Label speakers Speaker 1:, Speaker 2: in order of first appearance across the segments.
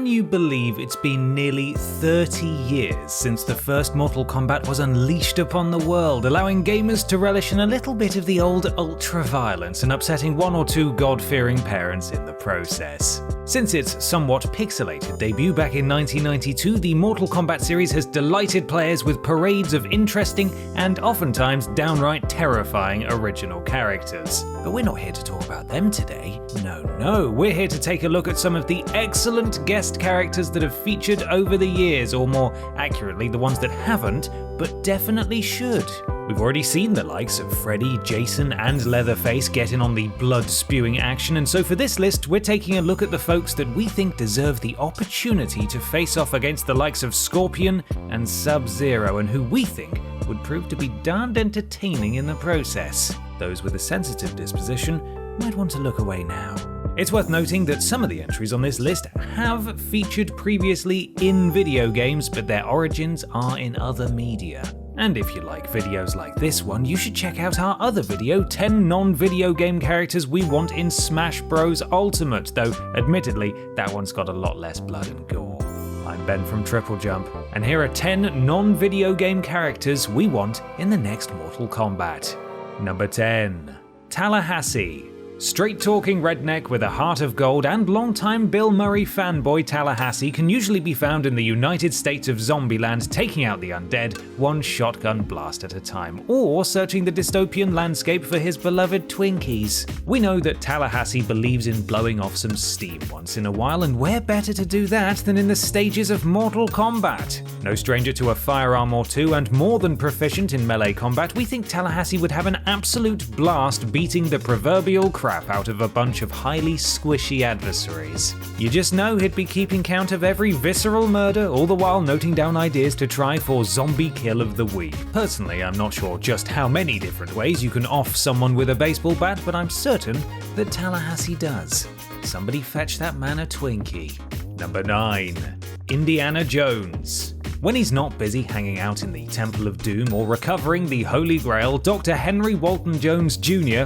Speaker 1: Can you believe it's been nearly 30 years since the first Mortal Kombat was unleashed upon the world, allowing gamers to relish in a little bit of the old ultra-violence and upsetting one or two God-fearing parents in the process? Since its somewhat pixelated debut back in 1992, the Mortal Kombat series has delighted players with parades of interesting and oftentimes downright terrifying original characters. But we're not here to talk about them today. No, we're here to take a look at some of the excellent guest characters that have featured over the years, or more accurately, the ones that haven't, but definitely should. We've already seen the likes of Freddy, Jason, and Leatherface get in on the blood-spewing action, and so for this list, we're taking a look at the folks that we think deserve the opportunity to face off against the likes of Scorpion and Sub-Zero, and who we think would prove to be darned entertaining in the process. Those with a sensitive disposition might want to look away now. It's worth noting that some of the entries on this list have featured previously in video games, but their origins are in other media. And if you like videos like this one, you should check out our other video, 10 non-video game characters we want in Smash Bros. Ultimate, though admittedly, that one's got a lot less blood and gore. I'm Ben from TripleJump, and here are 10 non-video game characters we want in the next Mortal Kombat. Number 10. Tallahassee. Straight-talking redneck with a heart of gold and longtime Bill Murray fanboy, Tallahassee can usually be found in the United States of Zombieland, taking out the undead one shotgun blast at a time, or searching the dystopian landscape for his beloved Twinkies. We know that Tallahassee believes in blowing off some steam once in a while, and where better to do that than in the stages of Mortal Kombat? No stranger to a firearm or two, and more than proficient in melee combat, we think Tallahassee would have an absolute blast beating the proverbial crap out of a bunch of highly squishy adversaries. You just know he'd be keeping count of every visceral murder, all the while noting down ideas to try for zombie kill of the week. Personally, I'm not sure just how many different ways you can off someone with a baseball bat, but I'm certain that Tallahassee does. Somebody fetch that man a Twinkie. Number 9. Indiana Jones. When he's not busy hanging out in the Temple of Doom or recovering the Holy Grail, Dr. Henry Walton Jones Jr.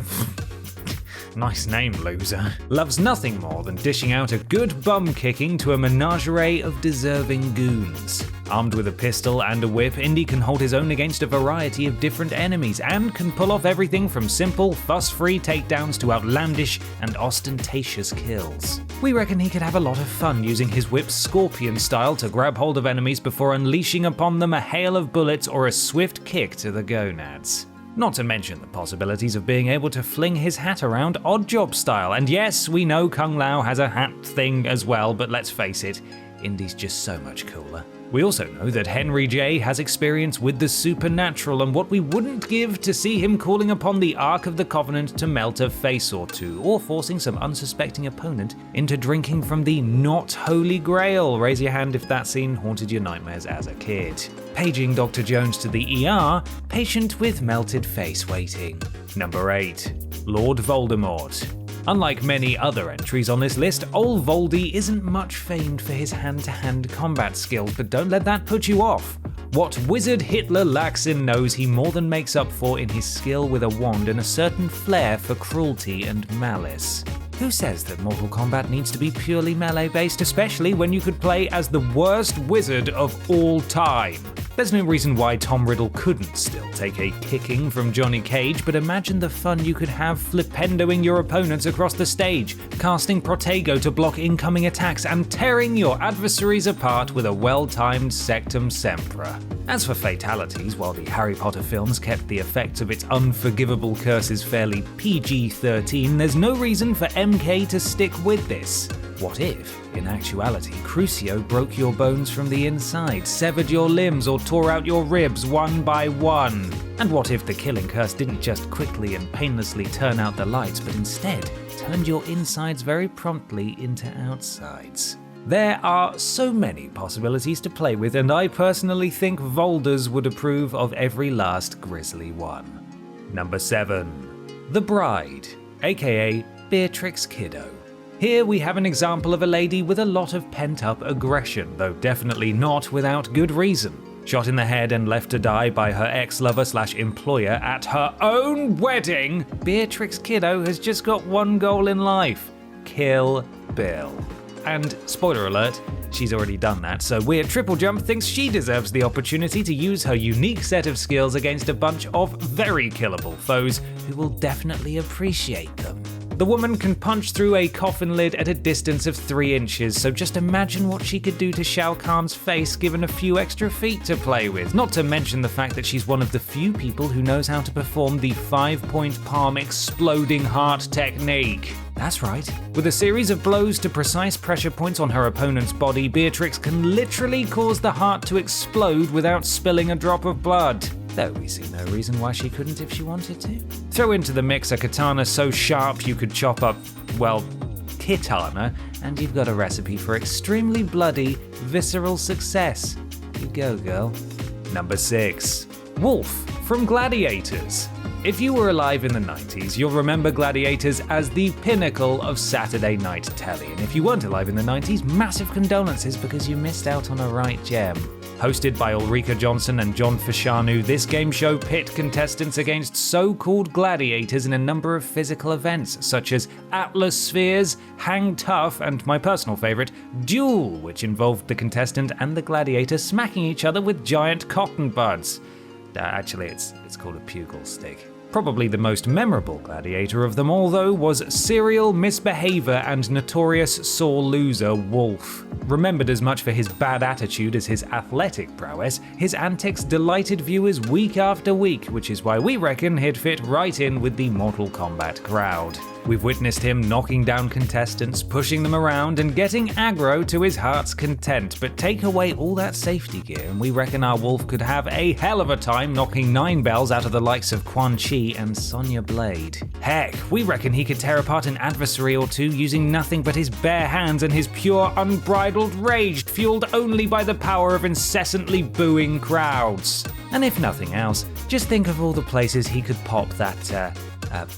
Speaker 1: Nice name, loser. Loves nothing more than dishing out a good bum kicking to a menagerie of deserving goons. Armed with a pistol and a whip, Indy can hold his own against a variety of different enemies and can pull off everything from simple, fuss-free takedowns to outlandish and ostentatious kills. We reckon he could have a lot of fun using his whip's Scorpion style to grab hold of enemies before unleashing upon them a hail of bullets or a swift kick to the gonads. Not to mention the possibilities of being able to fling his hat around Oddjob style. And yes, we know Kung Lao has a hat thing as well, but let's face it, Indy's just so much cooler. We also know that Henry J has experience with the supernatural, and what we wouldn't give to see him calling upon the Ark of the Covenant to melt a face or two, or forcing some unsuspecting opponent into drinking from the not Holy Grail. Raise your hand if that scene haunted your nightmares as a kid. Paging Dr. Jones to the ER, patient with melted face waiting. Number 8. Lord Voldemort. Unlike many other entries on this list, old Voldy isn't much famed for his hand-to-hand combat skills, but don't let that put you off. What Wizard Hitler lacks in knows he more than makes up for in his skill with a wand and a certain flair for cruelty and malice. Who says that Mortal Kombat needs to be purely melee-based, especially when you could play as the worst wizard of all time? There's no reason why Tom Riddle couldn't still take a kicking from Johnny Cage, but imagine the fun you could have flipendoing your opponents across the stage, casting Protego to block incoming attacks, and tearing your adversaries apart with a well-timed Sectum Sempra. As for fatalities, while the Harry Potter films kept the effects of its unforgivable curses fairly PG-13, there's no reason for MK to stick with this. What if, in actuality, Crucio broke your bones from the inside, severed your limbs, or tore out your ribs one by one? And what if the killing curse didn't just quickly and painlessly turn out the lights, but instead turned your insides very promptly into outsides? There are so many possibilities to play with, and I personally think Volders would approve of every last grisly one. Number 7. The Bride, aka BEATRIX KIDDO. Here we have an example of a lady with a lot of pent-up aggression, though definitely not without good reason. Shot in the head and left to die by her ex-lover/employer at her own wedding, BEATRIX KIDDO has just got one goal in life: Kill Bill. and spoiler alert, she's already done that, so Weird TripleJump thinks she deserves the opportunity to use her unique set of skills against a bunch of very killable foes who will definitely appreciate them. The woman can punch through a coffin lid at a distance of 3 inches, so just imagine what she could do to Shao Kahn's face given a few extra feet to play with, not to mention the fact that she's one of the few people who knows how to perform the 5-point palm exploding heart technique. That's right. With a series of blows to precise pressure points on her opponent's body, BEATRIX can literally cause the heart to explode without spilling a drop of blood. Though we see no reason why she couldn't if she wanted to. Throw into the mix a katana so sharp you could chop up, well, Kitana, and you've got a recipe for extremely bloody, visceral success. You go, girl. Number 6. Wolf from Gladiators. If you were alive in the 90s, you'll remember Gladiators as the pinnacle of Saturday night telly. And if you weren't alive in the 90s, massive condolences because you missed out on a right gem. Hosted by Ulrika Jonsson and John Fashanu, this game show pit contestants against so-called gladiators in a number of physical events, such as Atlas Spheres, Hang Tough, and my personal favourite, Duel, which involved the contestant and the gladiator smacking each other with giant cotton buds. Actually, it's called a pugil stick. Probably the most memorable gladiator of them all, though, was serial misbehavior and notorious sore loser Wolf. Remembered as much for his bad attitude as his athletic prowess, his antics delighted viewers week after week, which is why we reckon he'd fit right in with the Mortal Kombat crowd. We've witnessed him knocking down contestants, pushing them around, and getting aggro to his heart's content, but take away all that safety gear and we reckon our Wolf could have a hell of a time knocking 9 bells out of the likes of Quan Chi and Sonya Blade. Heck, we reckon he could tear apart an adversary or two using nothing but his bare hands and his pure, unbridled rage, fueled only by the power of incessantly booing crowds. And if nothing else, just think of all the places he could pop that,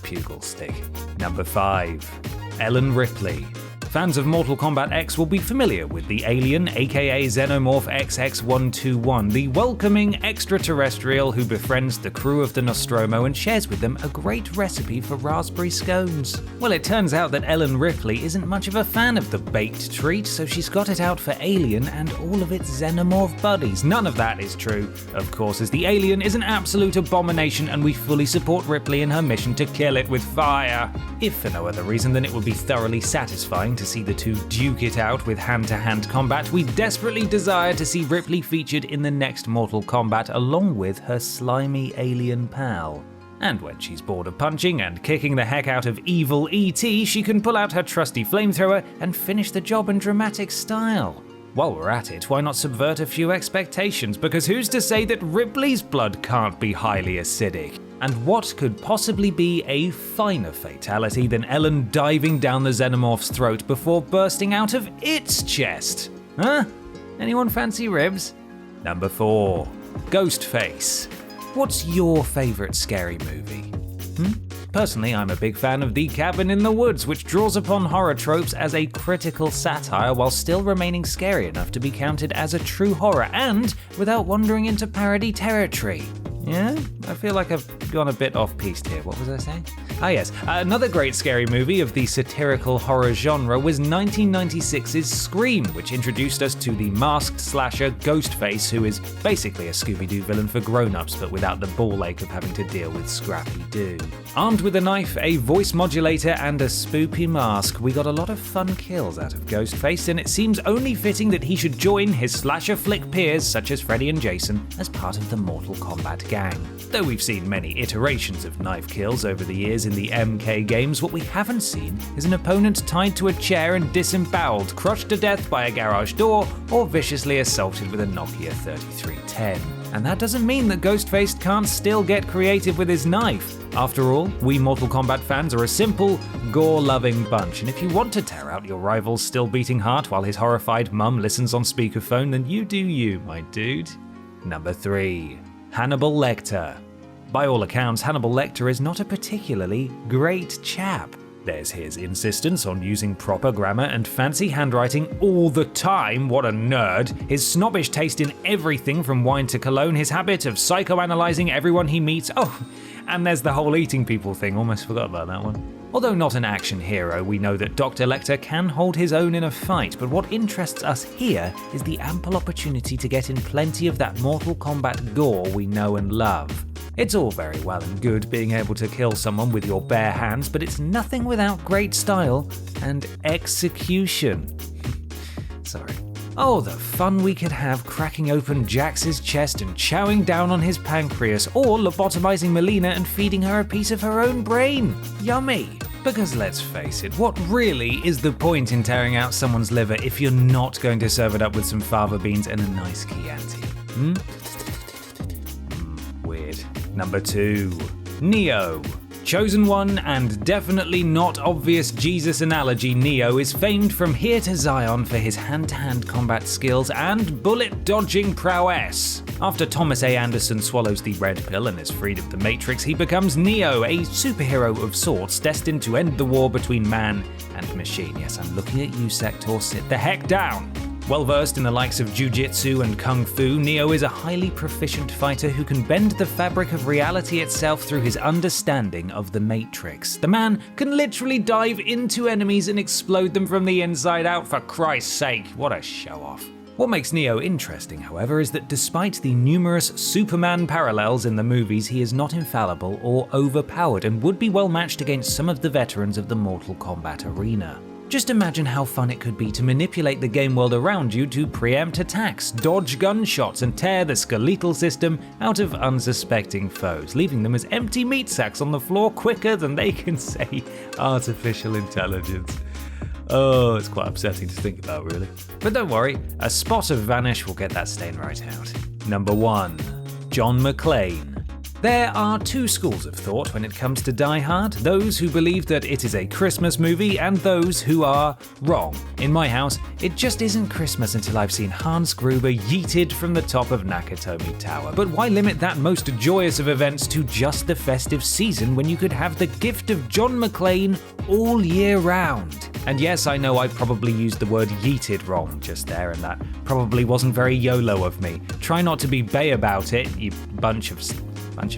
Speaker 1: pugil stick. Number 5. Ellen Ripley. Fans of Mortal Kombat X will be familiar with the alien, aka Xenomorph XX121, the welcoming extraterrestrial who befriends the crew of the Nostromo and shares with them a great recipe for raspberry scones. Well, it turns out that Ellen Ripley isn't much of a fan of the baked treat, so she's got it out for Alien and all of its Xenomorph buddies. None of that is true, of course, as the alien is an absolute abomination and we fully support Ripley in her mission to kill it with fire. If for no other reason than it would be thoroughly satisfying to see the two duke it out with hand-to-hand combat, we desperately desire to see Ripley featured in the next Mortal Kombat along with her slimy alien pal. And when she's bored of punching and kicking the heck out of evil E.T., she can pull out her trusty flamethrower and finish the job in dramatic style. While we're at it, why not subvert a few expectations, because who's to say that Ripley's blood can't be highly acidic? And what could possibly be a finer fatality than Ellen diving down the Xenomorph's throat before bursting out of its chest? Huh? Anyone fancy ribs? Number 4. GHOSTFACE. What's your favourite scary movie? Personally, I'm a big fan of The Cabin in the Woods, which draws upon horror tropes as a critical satire while still remaining scary enough to be counted as a true horror and without wandering into parody territory. Yeah? I feel like I've gone a bit off-piste here. What was I saying? Ah yes, another great scary movie of the satirical horror genre was 1996's Scream, which introduced us to the masked slasher Ghostface, who is basically a Scooby-Doo villain for grown-ups, but without the ball ache of having to deal with Scrappy-Doo. Armed with a knife, a voice modulator, and a spoopy mask, we got a lot of fun kills out of Ghostface, and it seems only fitting that he should join his slasher flick peers, such as Freddy and Jason, as part of the Mortal Kombat gang. Though we've seen many iterations of knife kills over the years in the MK games, what we haven't seen is an opponent tied to a chair and disemboweled, crushed to death by a garage door, or viciously assaulted with a Nokia 3310. And that doesn't mean that Ghostface can't still get creative with his knife. After all, we Mortal Kombat fans are a simple, gore-loving bunch, and if you want to tear out your rival's still-beating heart while his horrified mum listens on speakerphone, then you do you, my dude. Number 3. Hannibal Lecter. By all accounts, Hannibal Lecter is not a particularly great chap. There's his insistence on using proper grammar and fancy handwriting all the time, what a nerd. His snobbish taste in everything from wine to cologne, his habit of psychoanalyzing everyone he meets. Oh, and there's the whole eating people thing, almost forgot about that one. Although not an action hero, we know that Dr. Lecter can hold his own in a fight, but what interests us here is the ample opportunity to get in plenty of that Mortal Kombat gore we know and love. It's all very well and good being able to kill someone with your bare hands, but it's nothing without great style and execution. Sorry. Oh, the fun we could have cracking open Jax's chest and chowing down on his pancreas, or lobotomizing Melina and feeding her a piece of her own brain. Yummy! Because let's face it, what really is the point in tearing out someone's liver if you're not going to serve it up with some fava beans and a nice Chianti? Weird. Number 2. Neo. Chosen one and definitely not obvious Jesus analogy, Neo is famed from here to Zion for his hand-to-hand combat skills and bullet-dodging prowess. After Thomas A. Anderson swallows the red pill and is freed of the Matrix, he becomes Neo, a superhero of sorts destined to end the war between man and machine. Yes, I'm looking at you, Sector, sit the heck down. Well versed in the likes of Jiu-Jitsu and Kung Fu, Neo is a highly proficient fighter who can bend the fabric of reality itself through his understanding of the Matrix. The man can literally dive into enemies and explode them from the inside out, for Christ's sake, what a show-off. What makes Neo interesting, however, is that despite the numerous Superman parallels in the movies, he is not infallible or overpowered and would be well matched against some of the veterans of the Mortal Kombat arena. Just imagine how fun it could be to manipulate the game world around you to preempt attacks, dodge gunshots, and tear the skeletal system out of unsuspecting foes, leaving them as empty meat sacks on the floor quicker than they can say artificial intelligence. Oh, it's quite upsetting to think about, really. But don't worry, a spot of Vanish will get that stain right out. Number 1. John McClane. There are two schools of thought when it comes to Die Hard, those who believe that it is a Christmas movie and those who are wrong. In my house, it just isn't Christmas until I've seen Hans Gruber yeeted from the top of Nakatomi Tower. But why limit that most joyous of events to just the festive season when you could have the gift of John McClane all year round? And yes, I know I probably used the word yeeted wrong just there, and that probably wasn't very YOLO of me. Try not to be bay about it, you bunch of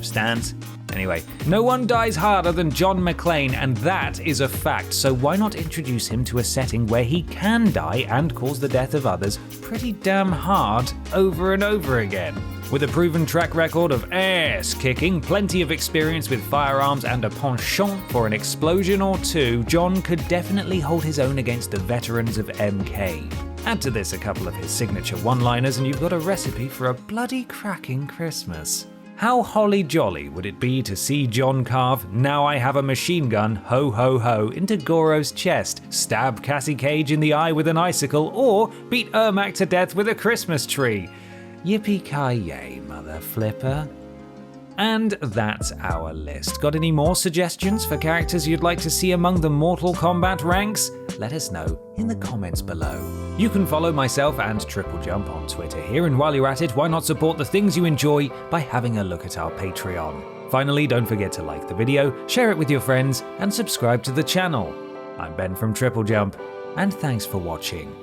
Speaker 1: stands. Anyway, no one dies harder than John McClane, and that is a fact, so why not introduce him to a setting where he can die and cause the death of others pretty damn hard over and over again? With a proven track record of ass kicking, plenty of experience with firearms, and a penchant for an explosion or two, John could definitely hold his own against the veterans of MK. Add to this a couple of his signature one-liners and you've got a recipe for a bloody cracking Christmas. How holly jolly would it be to see John carve "Now I have a machine gun, ho ho ho" into Goro's chest, stab Cassie Cage in the eye with an icicle, or beat Ermac to death with a Christmas tree? Yippee-ki-yay, mother flipper. And that's our list. Got any more suggestions for characters you'd like to see among the Mortal Kombat ranks? Let us know in the comments below. You can follow myself and TripleJump on Twitter here, and while you're at it, why not support the things you enjoy by having a look at our Patreon. Finally, don't forget to like the video, share it with your friends, and subscribe to the channel. I'm Ben from TripleJump, and thanks for watching.